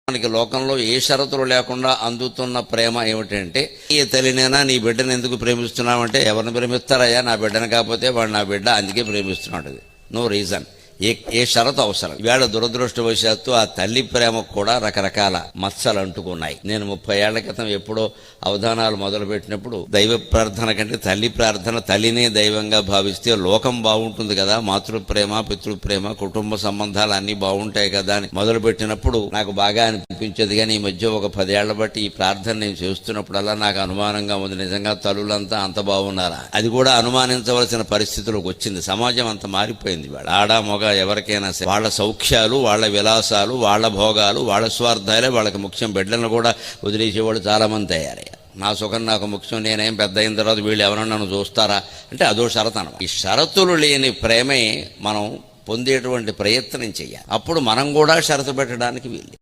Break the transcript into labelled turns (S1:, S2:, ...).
S1: మనకి లోకంలో ఏ షరతులు లేకుండా అందుతున్న ప్రేమ ఏమిటంటే, ఏ తల్లినైనా నీ బిడ్డను ఎందుకు ప్రేమిస్తున్నావంటే, ఎవరిని ప్రేమిస్తారయ్యా, నా బిడ్డను కాకపోతే వాడు నా బిడ్డ అందుకే ప్రేమిస్తున్నాడు. నో రీజన్, ఏ షరతు అవసరం. ఇవాళ దురదృష్టవశాత్తు ఆ తల్లి ప్రేమకు కూడా రకరకాల మచ్చలు అంటుకున్నాయి. నేను 30 ఏళ్ల క్రితం ఎప్పుడో అవధానాలు మొదలుపెట్టినప్పుడు దైవ ప్రార్థన కంటే తల్లి ప్రార్థన, తల్లినే దైవంగా భావిస్తే లోకం బాగుంటుంది కదా, మాతృప్రేమ, పితృప్రేమ, కుటుంబ సంబంధాలు అన్నీ బాగుంటాయి కదా అని మొదలుపెట్టినప్పుడు నాకు బాగా అనిపించేది. కానీ ఈ మధ్య ఒక 10 ఏళ్ల బట్టి ఈ ప్రార్థన నేను చేస్తున్నప్పుడల్లా నాకు అనుమానంగా ఉంది. నిజంగా తల్లులంతా అంత బాగున్నారా? అది కూడా అనుమానించవలసిన పరిస్థితులకు వచ్చింది. సమాజం అంత మారిపోయింది. ఆడ మగ ఎవరికైనా వాళ్ళ సౌఖ్యాలు, వాళ్ళ విలాసాలు, వాళ్ళ భోగాలు, వాళ్ళ స్వార్థాలే వాళ్ళకి ముఖ్యం. బిడ్డలను కూడా వదిలేసేవాళ్ళు చాలా మంది తయారయ్యారు. నా సుఖం నాకు ముఖ్యం, నేనేం పెద్ద అయిన తర్వాత వీళ్ళు ఎవరన్నా నన్ను చూస్తారా అంటే అదో షరతు అన్నమాట. ఈ షరతులు లేని ప్రేమే మనం పొందేటువంటి ప్రయత్నం చేయాలి. అప్పుడు మనం కూడా షరతు పెట్టడానికి వీలు.